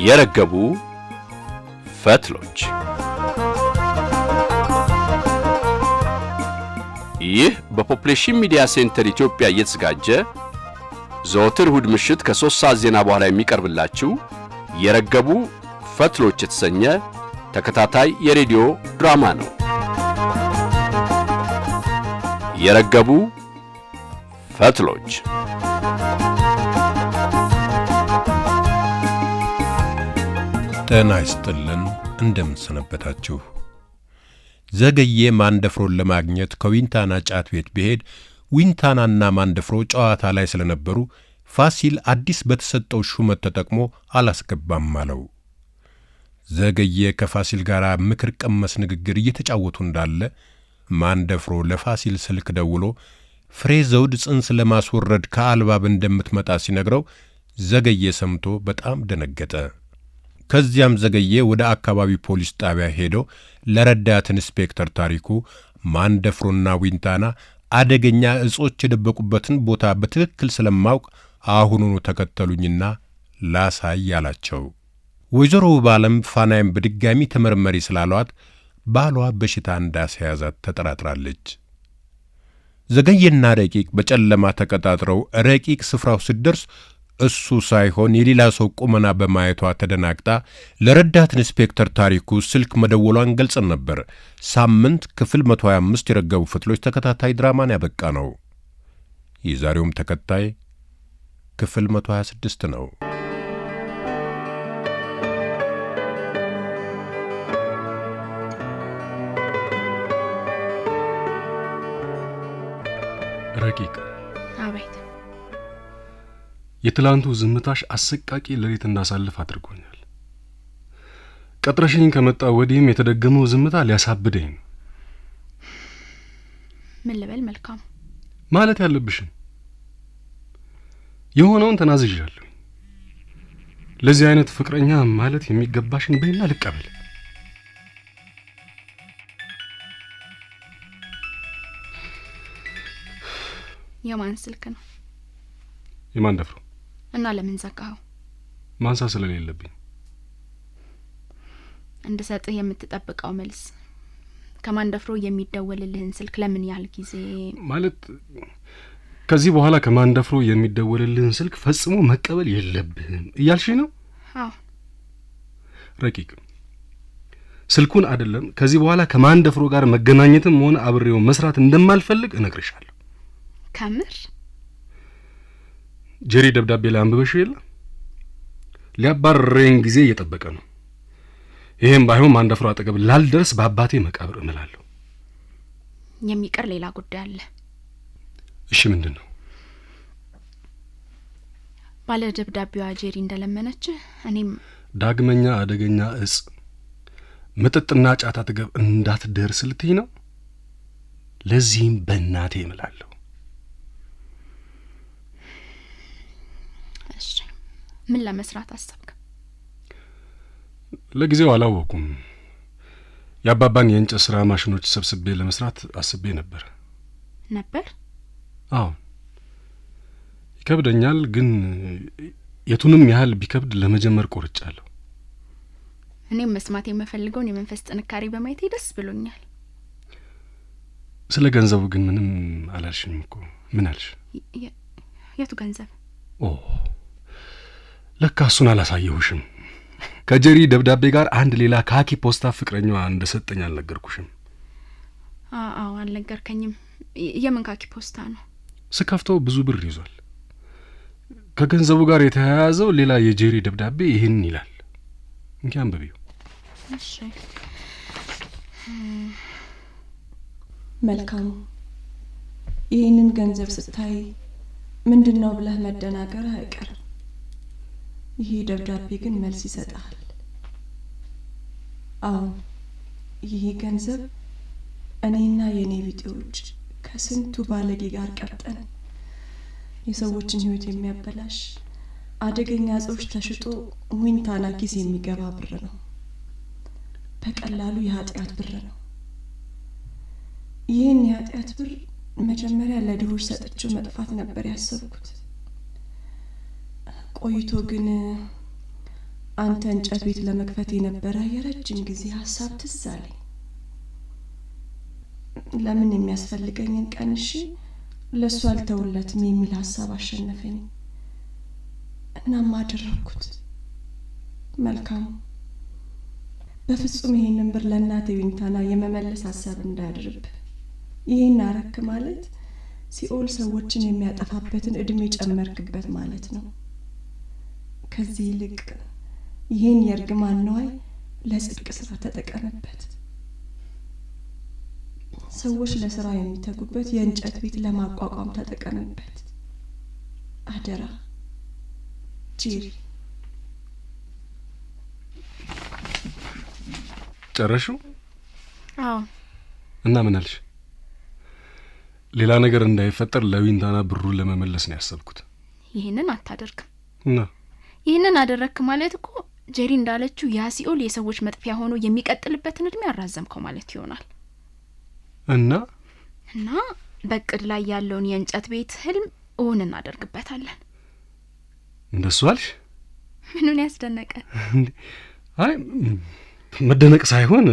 የረገቡ ፈትሎች። ይህ በፖፑሌሽን ሚዲያ ሴንተር ኢትዮጵያ እየተዘጋጀ ዘወትር እሁድ ምሽት ከ3 ሰዓት ዜና በኋላ የሚቀርብላችሁ የረገቡ ፈትሎች የተሰኘ ተከታታይ የሬዲዮ ድራማ ነው። የረገቡ ፈትሎች ጤና ይስጥልን። እንደምንሰነበታችሁ። ዘገየ ማንደፍሮን ለማግኘት ከዊንታና ጫት ቤት ቢሄድ ዊንታናና ማንደፍሮ ጨዋታ ላይ ስለነበሩ ፋሲል አዲስ በተሰጠው ሹመት ተጠቅሞ አላስገባም አለው። ዘገየ ከፋሲል ጋር ምክር ቀመስ ንግግር እየተጫወቱ እንዳለ ማንደፍሮ ለፋሲል ስልክ ደውሎ ፍሬ ዘውድ ጽንስ ለማስወረድ ከአልባብ እንደምትመጣ ሲነግረው ዘገየ ሰምቶ በጣም ደነገጠ። ከዚያም ዘገየ ወደ አካባቢ ፖሊስ ጣቢያ ሄዶ ለረዳት ኢንስፔክተር ታሪኩ ማንደፍሮና ዊንታና አደገኛ እጾች የደበቁበትን ቦታ በትክክል ስለማውቅ አሁኑኑ ተከተሉኝና ላሳይ አላቸው። ወይዘሮ ባለም ፋናይም በድጋሚ ተመርመሪ ስላሏት ባሏ በሽታ እንዳስያዛት ተጠራጥራለች። ዘገየና ረቂቅ በጨለማ ተቀጣጥረው ረቂቅ ስፍራው ሲደርስ እሱ ሳይሆን የሌላ ሰው ቁመና በማየቷ ተደናግጣ ለረዳት ኢንስፔክተር ታሪኩ ስልክ መደወሏን ገልጸን ነበር። ሳምንት ክፍል 125 የረገቡ ፈትሎች ተከታታይ ድራማን ያበቃ ነው። የዛሬውም ተከታይ ክፍል 126 ነው። ረቂቅ አቤት። የትላንቱ ዝምታሽ አሰቃቂ ሌሊት እንዳሳልፍ አድርጎኛል። ቀጥረሽኝ ከመጣ ወዲህም የተደገመው ዝምታ ሊያሳብደኝ ነው። ምን ልበል መልካም? ማለት ያለብሽን የሆነውን ተናዝዣለሁ። ለዚህ አይነት ፍቅረኛ ማለት የሚገባሽን በይና ልቀበል። የማን ስልክ ነው? የማንደፍሮ። እና ለምን ዘጋኸው? ማንሳ ስለሌለብኝ። እንድሰጥህ የምትጠብቀው መልስ ከማንደፍሮ የሚደወልልህን ስልክ ለምን ያህል ጊዜ? ማለት ከዚህ በኋላ ከማንደፍሮ የሚደወልልህን ስልክ ፈጽሞ መቀበል የለብህም እያልሽ ነው? አዎ ረቂቅ፣ ስልኩን አይደለም ከዚህ በኋላ ከማንደፍሮ ጋር መገናኘትም ሆነ አብሬው መስራት እንደማልፈልግ እነግርሻለሁ። ከምር? ጄሪ ደብዳቤ ላይ አንብበሽው የለ? ሊያባረረኝ ጊዜ እየጠበቀ ነው። ይሄም ባይሆን ማንደፍሮ አጠገብ ላልደርስ በአባቴ መቃብር እምላለሁ። የሚቀር ሌላ ጉዳይ አለ። እሺ ምንድን ነው? ባለ ደብዳቤዋ ጄሪ እንደለመነች እኔም ዳግመኛ አደገኛ እጽ መጠጥና ጫት አጠገብ እንዳትደርስ ልትይ ነው? ለዚህም በእናቴ እምላለሁ። እሺ ምን ለመስራት አሰብክ? ለጊዜው አላወኩም። የአባባን የእንጨት ስራ ማሽኖች ሰብስቤ ለመስራት አስቤ ነበር። አዎ ይከብደኛል፣ ግን የቱንም ያህል ቢከብድ ለመጀመር ቆርጫለሁ። እኔም መስማት የምፈልገውን የመንፈስ ጥንካሬ በማየቴ ደስ ብሎኛል። ስለ ገንዘቡ ግን ምንም አላልሽኝም እኮ። ምን አልሽ? የቱ ገንዘብ? ለካ እሱን አላሳየሁሽም። ከጀሪ ደብዳቤ ጋር አንድ ሌላ ካኪ ፖስታ ፍቅረኛዋ እንደሰጠኝ አልነገርኩሽም? አዎ አልነገርከኝም። የምን ካኪ ፖስታ ነው? ስከፍተው ብዙ ብር ይዟል። ከገንዘቡ ጋር የተያያዘው ሌላ የጀሪ ደብዳቤ ይህን ይላል። እንኪ አንብቢው። እሺ። መልካም፣ ይህንን ገንዘብ ስታይ ምንድነው ብለህ መደናገር አይቀርም። ይሄ ደብዳቤ ግን መልስ ይሰጣል። አዎ ይሄ ገንዘብ እኔና የኔ ቢጤዎች ከስንቱ ባለጌ ጋር ቀርጠን የሰዎችን ሕይወት የሚያበላሽ አደገኛ እጾች ተሽጦ ዊንታና ኪስ የሚገባ ብር ነው። በቀላሉ የኃጢአት ብር ነው። ይህን የኃጢአት ብር መጀመሪያ ለድሆች ሰጥቼው መጥፋት ነበር ያሰብኩት። ቆይቶ ግን አንተ እንጨት ቤት ለመክፈት የነበረ የረጅም ጊዜ ሐሳብ ትዝ አለኝ። ለምን የሚያስፈልገኝን ቀንሺ ለሱ አልተውለትም የሚል ሐሳብ አሸነፈኝ። እናም አደረኩት። መልካም። በፍጹም ይሄንን ብር ለእናቴ ዊንታና የመመለስ ሐሳብ እንዳያድርብ። ይሄን አረክ ማለት ሲኦል ሰዎችን የሚያጠፋበትን እድሜ ጨመርክበት ማለት ነው። ከዚህ ይልቅ ይሄን የእርግማን ነዋይ ለጽድቅ ስራ ተጠቀመበት። ሰዎች ለስራ የሚተጉበት የእንጨት ቤት ለማቋቋም ተጠቀመበት። አደራ ጄሪ። ጨረሹ? አዎ። እና ምን አልሽ? ሌላ ነገር እንዳይፈጠር ለዊንታና ብሩን ለመመለስ ነው ያሰብኩት። ይሄንን አታደርግም። እና ይሄንን አደረክ ማለት እኮ ጄሪ እንዳለችው ያ ሲኦል የሰዎች መጥፊያ ሆኖ የሚቀጥልበትን እድሜ አራዘምከው ማለት ይሆናል። እና በቅድ ላይ ያለውን የእንጨት ቤት ህልም እውን እናደርግበታለን። እንደሱ አልሽ? ምኑን ያስደነቀ? አይ መደነቅ ሳይሆን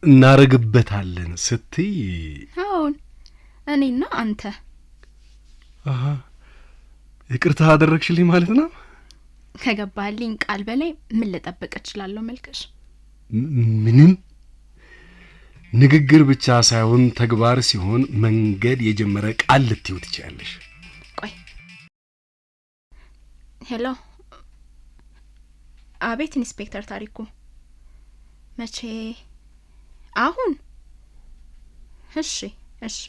እናረግበታለን ስትይ። አሁን እኔና አንተ። አሃ ይቅርታ አደረግሽልኝ ማለት ነው? ከገባልኝ ቃል በላይ ምን ልጠብቅ እችላለሁ? መልከሽ ምንም ንግግር ብቻ ሳይሆን ተግባር ሲሆን መንገድ የጀመረ ቃል ልትይው ትችያለሽ። ቆይ። ሄሎ። አቤት ኢንስፔክተር ታሪኩ። መቼ? አሁን? እሺ እሺ።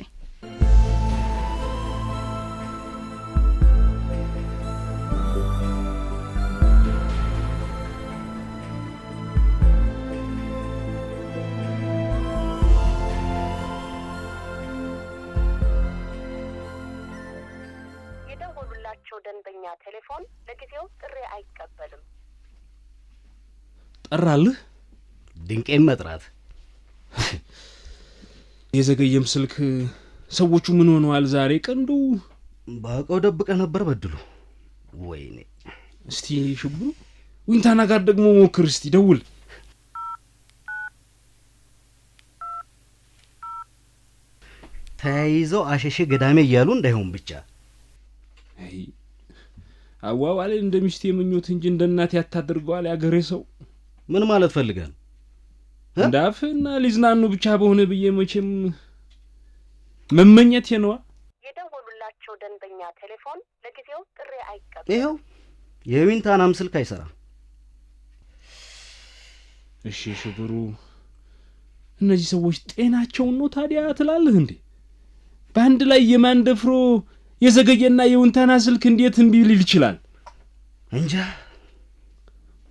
የደወሉላቸው ደንበኛ ቴሌፎን ለጊዜው ጥሪ አይቀበልም። ጠራልህ? ድንቄም መጥራት። የዘገየም ስልክ። ሰዎቹ ምን ሆነዋል ዛሬ? ቀንዱ ባቀው ደብቀ ነበር በድሉ። ወይኔ። እስቲ ሽቡ ዊንታና ጋር ደግሞ ሞክር። እስቲ ደውል። ተያይዘው አሸሼ ገዳሜ እያሉ እንዳይሆን ብቻ። አይ አዋዋሌ እንደ ሚስቴ የምኞት እንጂ እንደ እናቴ ያታደርገዋል ያገሬ ሰው። ምን ማለት ፈልጋል? እንዳፍና ሊዝናኑ ብቻ በሆነ ብዬ መቼም መመኘት የነዋ። የደወሉላቸው ደንበኛ ቴሌፎን ለጊዜው ጥሪ አይቀበልም። ይኸው የዊንታናም ስልክ አይሰራም። እሺ ሽብሩ፣ እነዚህ ሰዎች ጤናቸውን ነው ታዲያ ትላለህ እንዴ? በአንድ ላይ የማንደፍሮ የዘገየና የዊንታና ስልክ እንዴት እምቢ ሊል ይችላል? እንጃ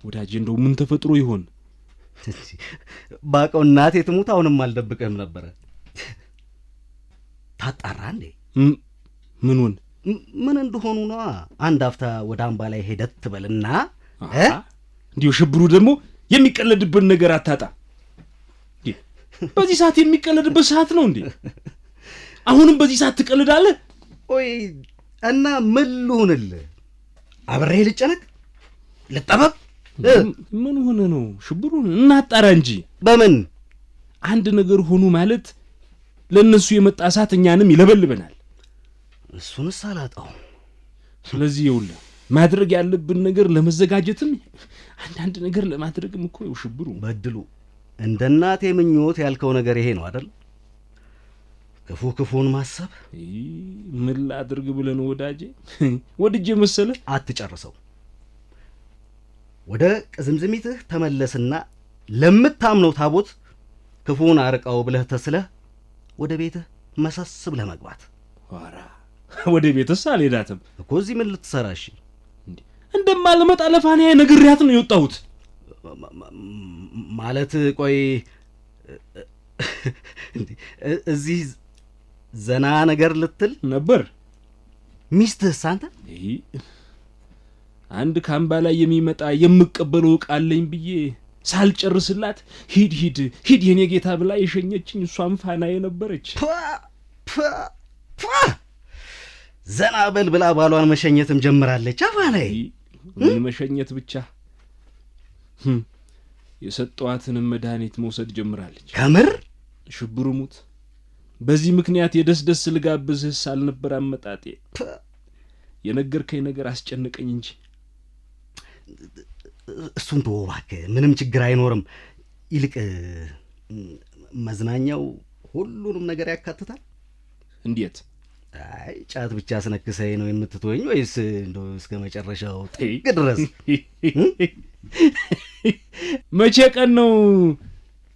ወዳጄ፣ እንደው ምን ተፈጥሮ ይሆን? ባቀው እናቴ ትሙት አሁንም አልደብቀም ነበር። ታጣራ እንዴ? ምኑን? ምን እንደሆኑ ነው። አንድ አፍታ ወደ አምባ ላይ ሄደት ትበልና እንዲሁ ሽብሩ ደግሞ የሚቀለድበት ነገር አታጣ። በዚህ ሰዓት የሚቀለድበት ሰዓት ነው እንዴ? አሁንም በዚህ ሰዓት ትቀልዳለህ? ወይ እና ምን ልሁንልህ? አብሬ ልጨነቅ ልጠበብ? ምን ሆነ ነው ሽብሩ? እናጣራ እንጂ። በምን አንድ ነገር ሆኑ ማለት ለነሱ የመጣ ሰዓት እኛንም ይለበልበናል። እሱንስ አላጣው። ስለዚህ ይኸውልህ ማድረግ ያለብን ነገር ለመዘጋጀትም አንዳንድ ነገር ለማድረግም እኮ ሽብሩ በድሉ እንደ እናቴ ምኞት ያልከው ነገር ይሄ ነው አይደል? ክፉን ማሰብ። ምን ላድርግ ብለህ ነው ወዳጄ? ወድጄ መሰለህ? አትጨርሰው። ወደ ቅዝምዝሚትህ ተመለስና ለምታምነው ታቦት ክፉን አርቀው ብለህ ተስለህ ወደ ቤትህ መሰስ ብለህ መግባት። ዋራ ወደ ቤትስ አልሄዳትም እኮ። እዚህ ምን ልትሰራሽ? እንደማልመጣ ለፋንያ ነግሬያት ነው የወጣሁት። ማለት ቆይ እዚህ ዘና ነገር ልትል ነበር? ሚስትህስ አንተ? አንድ ካምባ ላይ የሚመጣ የምቀበለው ዕቃ አለኝ ብዬ ሳልጨርስላት ሂድ የኔ ጌታ ብላ የሸኘችኝ እሷም ፋናዬ ነበረች። ዘና በል ብላ ባሏን መሸኘትም ጀምራለች። ፋናዬ ምን መሸኘት ብቻ የሰጠዋትን መድኃኒት መውሰድ ጀምራለች። ከምር ሽብሩ ሙት። በዚህ ምክንያት የደስደስ ልጋብዝህ አልነበር አመጣጤ። የነገርከኝ ነገር አስጨነቀኝ እንጂ እሱን ተወው እባክህ፣ ምንም ችግር አይኖርም። ይልቅ መዝናኛው ሁሉንም ነገር ያካትታል? እንዴት? አይ ጫት ብቻ አስነክሰኝ ነው የምትተወኝ ወይስ እንደው እስከ መጨረሻው ጥግ ድረስ? መቼ ቀን ነው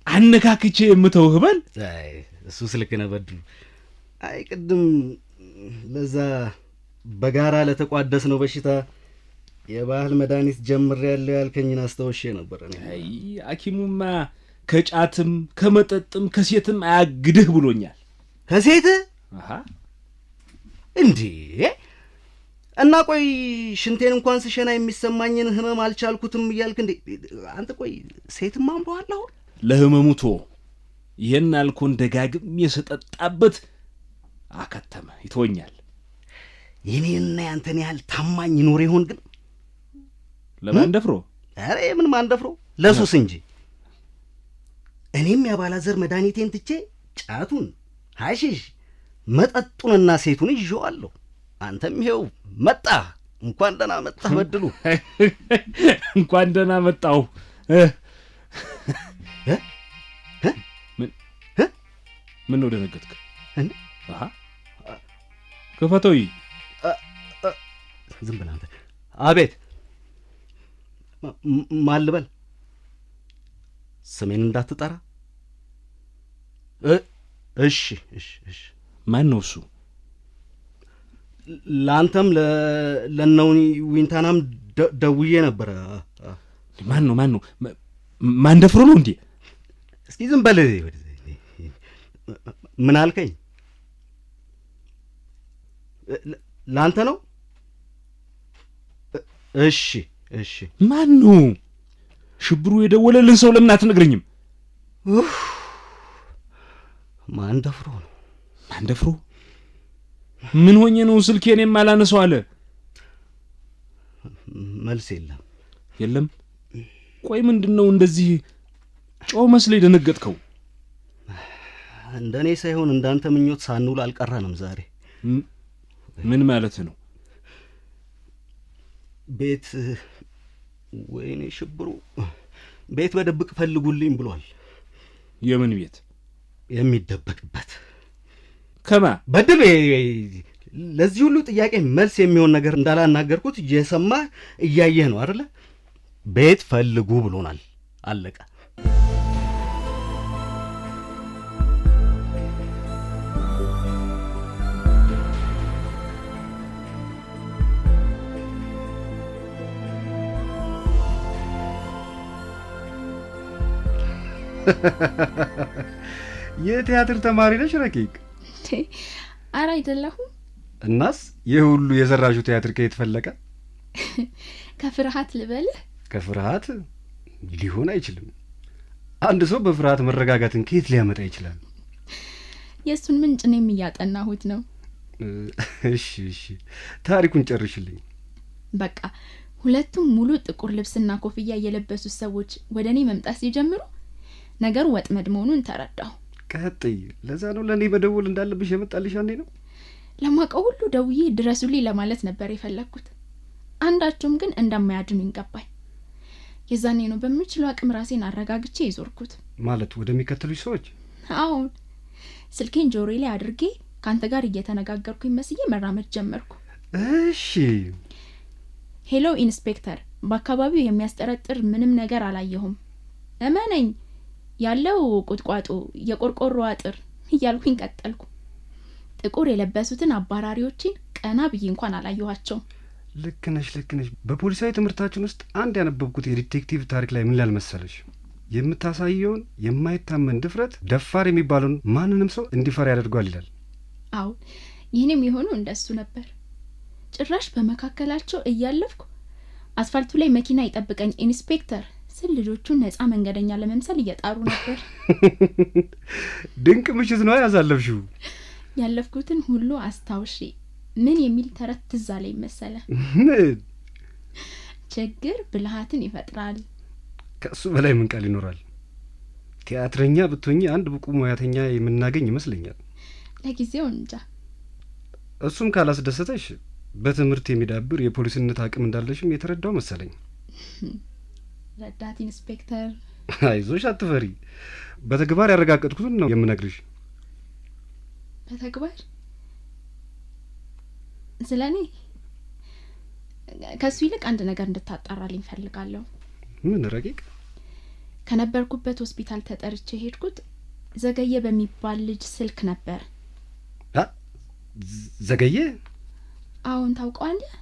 አነካክቼ የምተውህ በል። አይ እሱ ስልክ ነው በድሉ። አይ ቅድም ለዛ በጋራ ለተቋደስ ነው በሽታ የባህል መድኃኒት ጀምሬያለሁ ያልከኝን አስታውሼ ነበር። አይ ሐኪሙማ ከጫትም ከመጠጥም ከሴትም አያግድህ ብሎኛል። ከሴት? አሃ እንዴ! እና ቆይ ሽንቴን እንኳን ስሸና የሚሰማኝን ህመም አልቻልኩትም እያልክ እንዴ? አንተ ቆይ ሴትም አምሮሃል አሁን? ለህመሙ ቶ ይሄን አልኮን ደጋግም የሰጠጣበት አከተመ ይተወኛል። የኔና ያንተን ያህል ታማኝ ይኖር ይሆን ግን? ለማንደፍሮ? አሬ ምን ማንደፍሮ? ለሱስ እንጂ። እኔም ያባላዘር መድኃኒቴን ትቼ ጫቱን፣ ሐሺሽ፣ መጠጡንና ሴቱን ይዤዋለሁ። አንተም ይሄው መጣህ። እንኳን ደህና መጣህ በድሉ። እንኳን ደህና መጣሁ። ምን ነው ደነገጥክ? አሃ ከፈቶይ ዝም ብለህ አንተ። አቤት ማን ልበል? ስሜን እንዳትጠራ። እሺ እሺ እሺ። ማን ነው እሱ? ለአንተም ለነውኒ ዊንታናም ደውዬ ነበረ። ማን ነው ማን ደፍሮ ነው እንዴ? እስኪ ዝም በል። ምን አልከኝ? ለአንተ ነው? እሺ እሺ። ማን ነው? ሽብሩ የደወለልን ሰው ለምን አትነግረኝም? ማን ደፍሮ ነው? ማን ደፍሮ? ምን ሆኜ ነው ስልኬን የማላነሳው አለ? መልስ የለም። የለም? ቆይ ምንድነው እንደዚህ ጮህ መስለህ ደነገጥከው? እንደኔ ሳይሆን እንዳንተ ምኞት ሳንውል አልቀረንም ዛሬ። ምን ማለት ነው? ቤት ወይኔ ሽብሩ ቤት በደብቅ ፈልጉልኝ ብሏል። የምን ቤት? የሚደበቅበት። ከማ በድል ለዚህ ሁሉ ጥያቄ መልስ የሚሆን ነገር እንዳላናገርኩት እየሰማህ እያየህ ነው አይደለ? ቤት ፈልጉ ብሎናል። አለቀ። የቲያትር ተማሪ ነሽ ረቂቅ? ኧረ አይደለሁም። እናስ ይህ ሁሉ የዘራሹ ቲያትር ከየት ፈለቀ? ከፍርሃት ልበልህ? ከፍርሃት ሊሆን አይችልም። አንድ ሰው በፍርሃት መረጋጋትን ከየት ሊያመጣ ይችላል? የእሱን ምንጭ እኔም እያጠናሁት ነው። እሺ እሺ፣ ታሪኩን ጨርሽልኝ። በቃ ሁለቱም ሙሉ ጥቁር ልብስና ኮፍያ የለበሱት ሰዎች ወደ እኔ መምጣት ሲጀምሩ ነገሩ ወጥመድ መሆኑን ተረዳሁ። ቀጥይ። ለዛ ነው ለእኔ መደወል እንዳለብሽ የመጣልሽ አንዴ ነው? ለማውቀው ሁሉ ደውዬ ድረሱልኝ ለማለት ነበር የፈለግኩት። አንዳቸውም ግን እንደማያድኑኝ ገባኝ። የዛኔ ነው በምችለው አቅም ራሴን አረጋግቼ ይዞርኩት። ማለት ወደሚከተሉሽ ሰዎች? አዎ፣ ስልኬን ጆሮዬ ላይ አድርጌ ካንተ ጋር እየተነጋገርኩኝ መስዬ መራመድ ጀመርኩ። እሺ። ሄሎ ኢንስፔክተር፣ በአካባቢው የሚያስጠረጥር ምንም ነገር አላየሁም። እመነኝ፣ ያለው ቁጥቋጦ የቆርቆሮ አጥር እያልኩኝ ቀጠልኩ። ጥቁር የለበሱትን አባራሪዎችን ቀና ብዬ እንኳን አላየኋቸውም። ልክ ነሽ። በፖሊሳዊ ትምህርታችን ውስጥ አንድ ያነበብኩት የዲቴክቲቭ ታሪክ ላይ ምን ይላል መሰለሽ? የምታሳየውን የማይታመን ድፍረት ደፋር የሚባለውን ማንንም ሰው እንዲፈራ ያደርጓል ይላል። አዎ፣ ይህንም የሆነው እንደሱ ነበር። ጭራሽ በመካከላቸው እያለፍኩ አስፋልቱ ላይ መኪና ይጠብቀኝ ኢንስፔክተር ስል ልጆቹን ነፃ መንገደኛ ለመምሰል እየጣሩ ነበር። ድንቅ ምሽት ነው ያሳለፍሽው። ያለፍኩትን ሁሉ አስታውሺ። ምን የሚል ተረት ትዝ አለኝ መሰለ? ምን? ችግር ብልሃትን ይፈጥራል፣ ከእሱ በላይ ምን ቃል ይኖራል? ቲያትረኛ ብትሆኚ አንድ ብቁ ሙያተኛ የምናገኝ ይመስለኛል። ለጊዜው እንጃ። እሱም ካላስደሰተሽ በትምህርት የሚዳብር የፖሊስነት አቅም እንዳለሽም የተረዳው መሰለኝ። ረዳት ኢንስፔክተር። አይዞሽ፣ አትፈሪ። በተግባር ያረጋገጥኩትን ነው የምነግርሽ። በተግባር? ስለኔ ከሱ ይልቅ አንድ ነገር እንድታጣራልኝ ፈልጋለሁ። ምን ረቂቅ? ከነበርኩበት ሆስፒታል ተጠርቼ ሄድኩት ዘገየ በሚባል ልጅ ስልክ ነበር። ዘገየ? አሁን ታውቀዋለህ?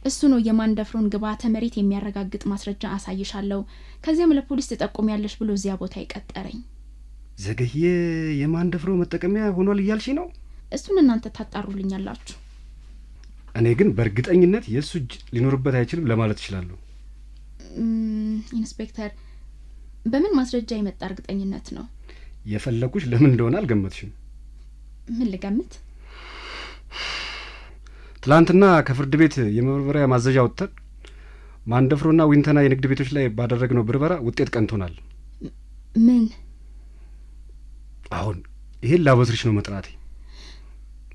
እሱ ነው የማንደፍሮን ግብዓተ መሬት የሚያረጋግጥ ማስረጃ አሳይሻለሁ፣ ከዚያም ለፖሊስ ትጠቁሚያለሽ ብሎ እዚያ ቦታ ይቀጠረኝ። ዘገየ የማንደፍሮ መጠቀሚያ ሆኗል እያልሽ ነው? እሱን እናንተ ታጣሩልኛላችሁ። እኔ ግን በእርግጠኝነት የእሱ እጅ ሊኖርበት አይችልም ለማለት እችላለሁ። ኢንስፔክተር፣ በምን ማስረጃ የመጣ እርግጠኝነት ነው? የፈለኩሽ ለምን እንደሆነ አልገመትሽም። ምን ልገምት? ትላንትና ከፍርድ ቤት የመበርበሪያ ማዘዣ ወጥተን ማንደፍሮና ዊንተና የንግድ ቤቶች ላይ ባደረግነው ብርበራ ውጤት ቀንቶናል። ምን? አሁን ይሄን ላበስርሽ ነው መጥራቴ።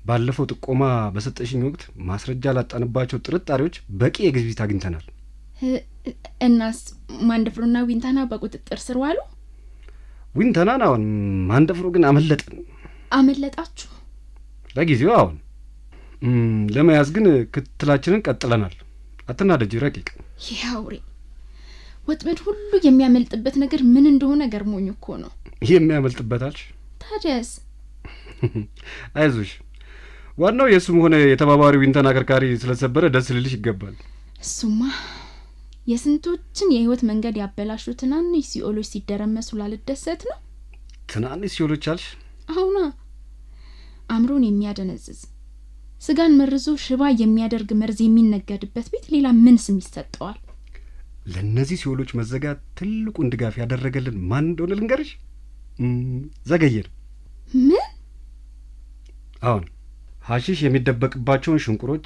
ባለፈው ጥቆማ በሰጠሽኝ ወቅት ማስረጃ ላጣንባቸው ጥርጣሬዎች በቂ የግብይት አግኝተናል። እናስ ማንደፍሮና ዊንተና በቁጥጥር ስር ዋሉ? ዊንተናን አሁን፣ ማንደፍሮ ግን አመለጠን። አመለጣችሁ? ለጊዜው አሁን። ለመያዝ ግን ክትላችንን ቀጥለናል። አትናደጂ ረቂቅ። ይህ አውሬ ወጥመድ ሁሉ የሚያመልጥበት ነገር ምን እንደሆነ ገርሞኝ እኮ ነው። የሚያመልጥበት አልሽ? ታዲያስ? አይዞሽ፣ ዋናው የእሱም ሆነ የተባባሪው ዊንተና አከርካሪ ስለተሰበረ ደስ ልልሽ ይገባል። እሱማ የስንቶችን የህይወት መንገድ ያበላሹ ትናንሽ ሲኦሎች ሲደረመሱ ላልደሰት ነው። ትናንሽ ሲኦሎች አልሽ? አሁና አእምሮን የሚያደነዝዝ ስጋን መርዞ ሽባ የሚያደርግ መርዝ የሚነገድበት ቤት ሌላ ምን ስም ይሰጠዋል? ለእነዚህ ሲኦሎች መዘጋት ትልቁን ድጋፍ ያደረገልን ማን እንደሆነ ልንገርሽ? ዘገየ ነው። ምን? አሁን ሀሺሽ የሚደበቅባቸውን ሽንቁሮች፣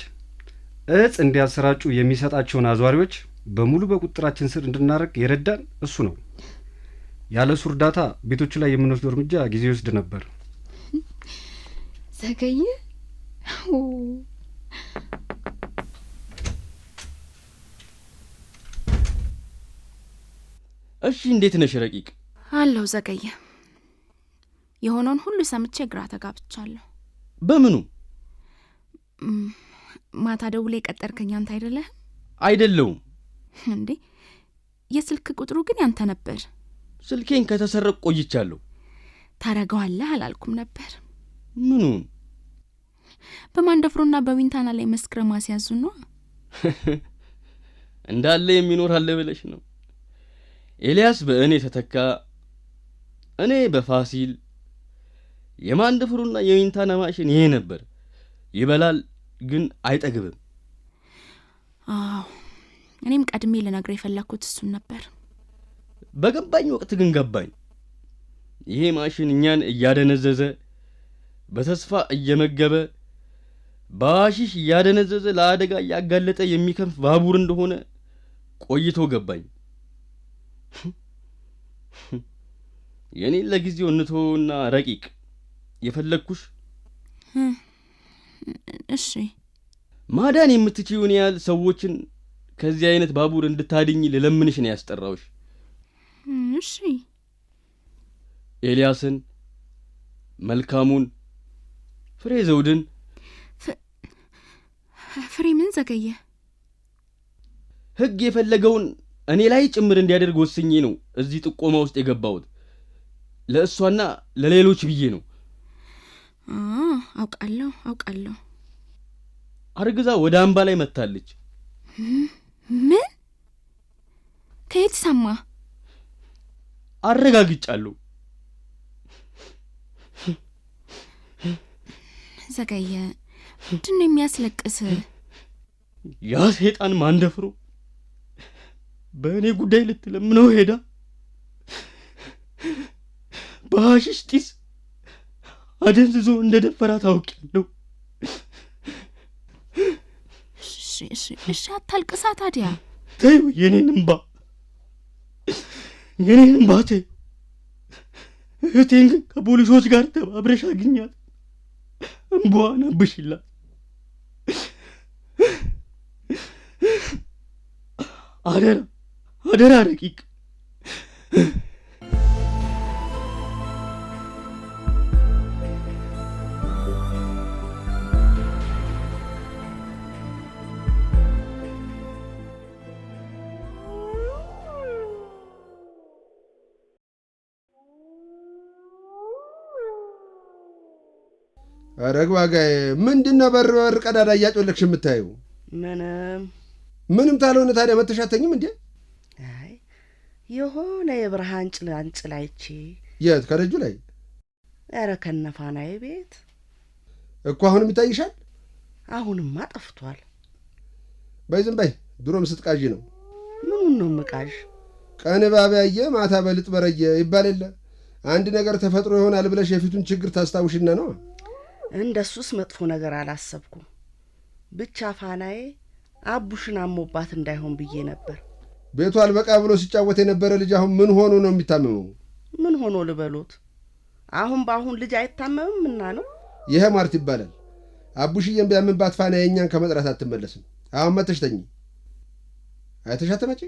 እጽ እንዲያሰራጩ የሚሰጣቸውን አዟሪዎች በሙሉ በቁጥጥራችን ስር እንድናደርግ የረዳን እሱ ነው። ያለ እሱ እርዳታ ቤቶቹ ላይ የምንወስደው እርምጃ ጊዜ ይወስድ ነበር። ዘገየ? እሺ፣ እንዴት ነሽ ረቂቅ? አለሁ ዘገየ። የሆነውን ሁሉ ሰምቼ ግራ ተጋብቻለሁ። በምኑ? ማታ ደውለህ የቀጠርከኝ አንተ አይደለህም? አይደለሁም። እንዴ? የስልክ ቁጥሩ ግን ያንተ ነበር። ስልኬን ከተሰረቅ ቆይቻለሁ። ታረገዋለህ አላልኩም ነበር? ምኑን? በማንደፍሮና በዊንታና ላይ መስክረ ማስያዙ ነው። እንዳለ የሚኖር አለ ብለሽ ነው? ኤልያስ በእኔ ተተካ፣ እኔ በፋሲል። የማንደፍሮና የዊንታና ማሽን ይሄ ነበር። ይበላል ግን አይጠግብም። አዎ፣ እኔም ቀድሜ ልነግርህ የፈለኩት እሱን ነበር። በገባኝ ወቅት ግን ገባኝ። ይሄ ማሽን እኛን እያደነዘዘ በተስፋ እየመገበ በአሺሽ እያደነዘዘ ለአደጋ እያጋለጠ የሚከንፍ ባቡር እንደሆነ ቆይቶ ገባኝ። የኔን ለጊዜው እንተውና ረቂቅ፣ የፈለግኩሽ እሺ፣ ማዳን የምትችይውን ያህል ሰዎችን ከዚህ አይነት ባቡር እንድታድኝ ልለምንሽ ነው ያስጠራውሽ። እሺ። ኤልያስን፣ መልካሙን፣ ፍሬ ዘውድን። ፍሬ ምን ዘገየ? ሕግ የፈለገውን እኔ ላይ ጭምር እንዲያደርግ ወስኜ ነው እዚህ ጥቆማ ውስጥ የገባሁት። ለእሷና ለሌሎች ብዬ ነው። አውቃለሁ። አርግዛ ወደ አምባ ላይ መጥታለች። ምን? ከየት ሰማ? አረጋግጫለሁ። ዘገየ፣ ምንድን ነው የሚያስለቅስ? ያ ሴጣን ማንደፍሮ በእኔ ጉዳይ ልትለምነው ሄዳ በሐሺሽ ጢስ አደንዝዞ እንደ ደፈራ ታውቂያለሁ። እሺ፣ አታልቅሳ ታዲያ። ተይው የኔን እምባ። የኔን ባቴ እህቴን ከፖሊሶች ጋር ተባብረሽ አግኛት፣ እንቧን አብሽላት። አደራ ረቂቅ። አረግ ዋጋዬ ምንድነው በር ቀዳዳ እያጮለክሽ የምታየው? ምንም ታልሆነ ታዲያ መተሻተኝም እንዴ? አይ የሆነ የብርሃን ጭላንጭል አይቼ። የት? ከደጁ ላይ? ኧረ ከነፋናዬ ቤት እኮ አሁንም ይታይሻል? አሁንማ ጠፍቷል። በይ ዝም በይ፣ ድሮም ስትቃዢ ነው። ምኑን ነው ምቃዥ? ቀን እባብ ያየ ማታ በልጥ በረየ ይባል የለ? አንድ ነገር ተፈጥሮ ይሆናል ብለሽ የፊቱን ችግር ታስታውሽና ነው። እንደሱስ መጥፎ ነገር አላሰብኩም። ብቻ ፋናዬ አቡሽን አሞባት እንዳይሆን ብዬ ነበር። ቤቱ አልበቃ ብሎ ሲጫወት የነበረ ልጅ አሁን ምን ሆኖ ነው የሚታመመው? ምን ሆኖ ልበሎት? አሁን በአሁን ልጅ አይታመምም እና ነው። ይሄ ማርት ይባላል። አቡሽዬን ቢያምንባት ፋናዬ እኛን ከመጥራት አትመለስም። አሁን መተሽ ተኝ። አይተሽ አትመጪ?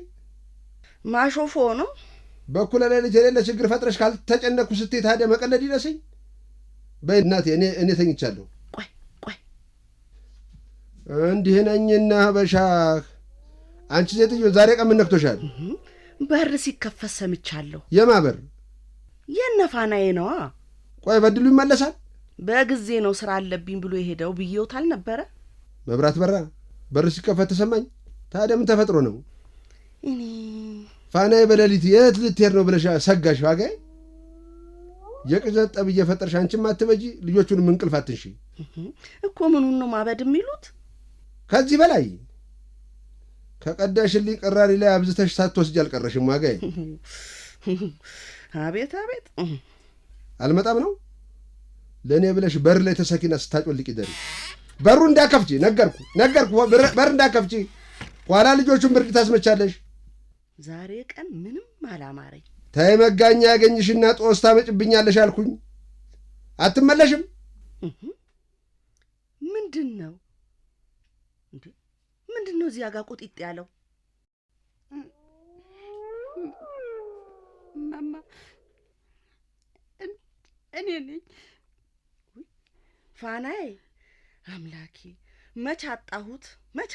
ማሾፎ ነው። በኩለ ሌሊት የሌለ ችግር ፈጥረሽ ካልተጨነኩ ስትይ ታዲያ መቀለድ ይደሰኝ? በይ እናቴ እኔ ተኝቻለሁ። ቆይ እንዲህ ነኝና በሻህ። አንቺ ሴትዮ ዛሬ ቀን ምን ነክቶሻል? በር ሲከፈት ሰምቻለሁ። የማ በር? የነፋናዬ ነዋ። ቆይ በድሉ ይመለሳል? በጊዜ ነው ስራ አለብኝ ብሎ የሄደው ብዬውታል ነበረ። መብራት በራ፣ በር ሲከፈት ተሰማኝ። ታዲያ ምን ተፈጥሮ ነው? እኔ ፋናዬ በሌሊት የት ልትሄድ ነው ብለሽ ሰጋሽ? ዋጋዬ የቅዠት ጠብ እየፈጠርሽ አንቺም አትበጂ፣ ልጆቹንም እንቅልፍ አትንሺ እኮ። ምኑን ነው ማበድ የሚሉት? ከዚህ በላይ ከቀዳሽልኝ ቅራሪ ላይ አብዝተሽ ሳትወስጂ አልቀረሽም ዋጋዬ። አቤት አቤት። አልመጣም ነው ለእኔ ብለሽ በር ላይ ተሰኪና ስታጮልቂ ደሪ። በሩ እንዳከፍቺ ነገርኩ። በር እንዳከፍቺ፣ ኋላ ልጆቹን ብርድ ታስመቻለሽ። ዛሬ ቀን ምንም አላማረኝ። ተይ መጋኛ ያገኝሽና ጦስ ታመጭብኛለሽ አልኩኝ። አትመለሽም? ምንድን ነው እዚያ ጋር ቁጢጥ ያለው? ማማ እኔ ነኝ። ፋናዬ አምላኬ፣ መች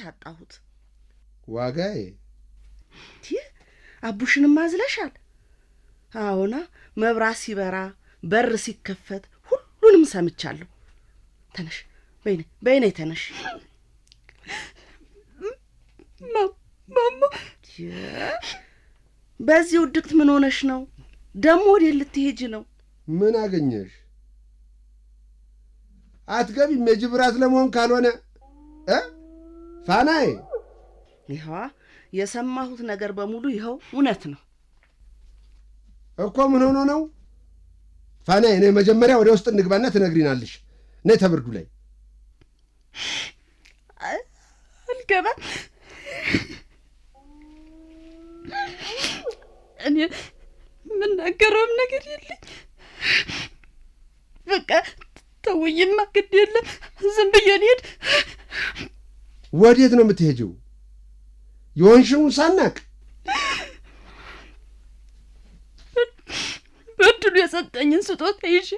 አጣሁት። ዋጋዬ አቡሽንም አዝለሻል። አዎና መብራት ሲበራ በር ሲከፈት ሁሉንም ሰምቻለሁ። ተነሽ በይኔ ተነሽ። ማማ በዚህ ውድቅት ምን ሆነሽ ነው? ደሞ ወዴት ልትሄጂ ነው? ምን አገኘሽ? አትገቢም? የጅብራት ለመሆን ካልሆነ ፋናዬ። ይኸዋ የሰማሁት ነገር በሙሉ ይኸው እውነት ነው እኮ። ምን ሆኖ ነው ፋናዬ? እኔ መጀመሪያ ወደ ውስጥ እንግባና ትነግሪናለሽ። ነይ ተብርዱ ላይ። አልገባም። እኔ የምናገረውም ነገር የለኝ። በቃ ተውኝማ፣ ግድ የለም ዝም ብዬ ልሄድ። ወዴት ነው የምትሄጂው? የሆንሽውን ሳናቅ በድሉ የሰጠኝን ስጦታ ይዤ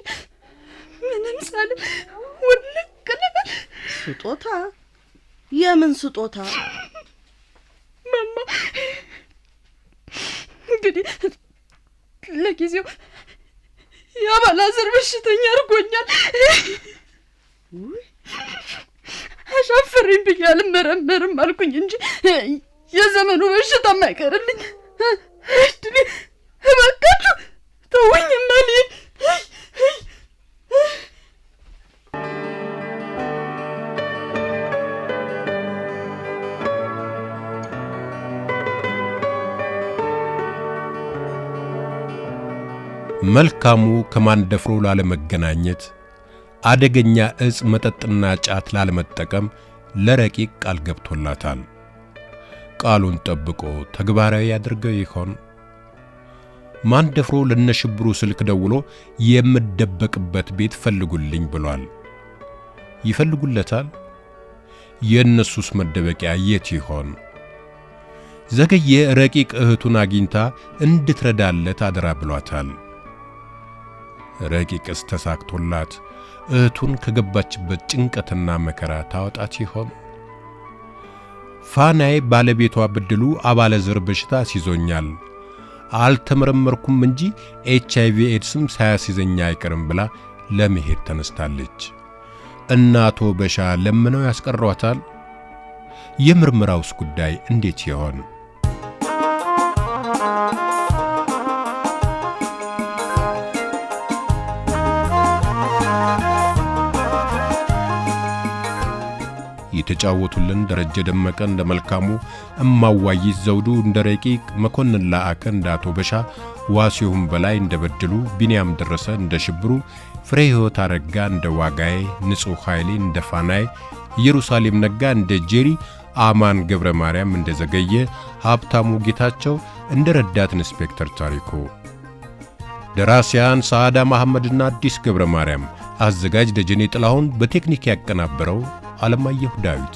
ምንም ሳል ውልቅ ልበል። ስጦታ? የምን ስጦታ? ማማ እንግዲህ ለጊዜው የአባላዘር በሽተኛ አድርጎኛል። አሻፈረኝ ብዬ አልመረመርም አልኩኝ እንጂ የዘመኑ በሽታ የማይቀርልኝ። እድሜ እባካችሁ ተውኝማ ልሂድ። መልካሙ ከማንደፍሮ ላለመገናኘት፣ አደገኛ እጽ መጠጥና ጫት ላለመጠቀም ለረቂቅ ቃል ገብቶላታል። ቃሉን ጠብቆ ተግባራዊ ያድርገው ይሆን? ማንደፍሮ ለነሽብሩ ስልክ ደውሎ የምደበቅበት ቤት ፈልጉልኝ ብሏል። ይፈልጉለታል? የእነሱስ መደበቂያ የት ይሆን? ዘገየ ረቂቅ እህቱን አግኝታ እንድትረዳለት አደራ ብሏታል። ረቂቅስ ተሳክቶላት እህቱን ከገባችበት ጭንቀትና መከራ ታወጣት ይሆን? ፋናዬ ባለቤቷ በድሉ አባለ ዘር በሽታ ሲዞኛል፣ አልተመረመርኩም እንጂ ኤችአይቪ ኤድስም ሳያስይዘኛ አይቀርም ብላ ለመሄድ ተነስታለች። እናቶ በሻ ለምነው ያስቀሯታል? የምርመራውስ ጉዳይ እንዴት ይሆን? የተጫወቱልን ደረጀ ደመቀ እንደ መልካሙ፣ እማዋይስ ዘውዱ እንደ ረቂቅ፣ መኮንን ላአከ እንደ አቶ በሻ፣ ዋሲሁን በላይ እንደ በድሉ፣ ቢንያም ደረሰ እንደ ሽብሩ፣ ፍሬ ሕይወት አረጋ እንደ ዋጋዬ፣ ንጹሕ ኃይሌ እንደ ፋናዬ፣ ኢየሩሳሌም ነጋ እንደ ጄሪ፣ አማን ገብረ ማርያም እንደ ዘገየ፣ ሀብታሙ ጌታቸው እንደ ረዳት ኢንስፔክተር ታሪኩ። ደራሲያን ሰዓዳ መሐመድና አዲስ ገብረ ማርያም፣ አዘጋጅ ደጀኔ ጥላሁን፣ በቴክኒክ ያቀናበረው አለማየሁ ዳዊት።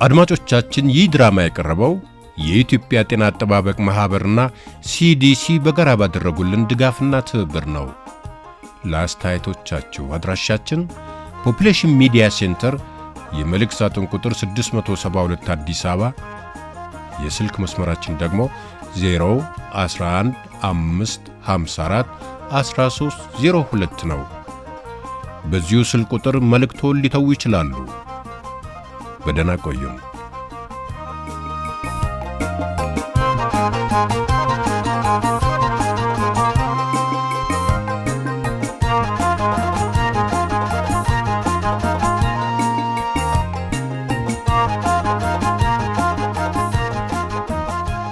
አድማጮቻችን፣ ይህ ድራማ የቀረበው የኢትዮጵያ ጤና አጠባበቅ ማህበርና ሲዲሲ በጋራ ባደረጉልን ድጋፍና ትብብር ነው። ለአስተያየቶቻችሁ አድራሻችን ፖፑሌሽን ሚዲያ ሴንተር የመልእክት ሳጥን ቁጥር 672 አዲስ አበባ፣ የስልክ መስመራችን ደግሞ 01155441302 ነው። በዚሁ ስልክ ቁጥር መልእክቶን ሊተዉ ይችላሉ። በደህና ቆዩን።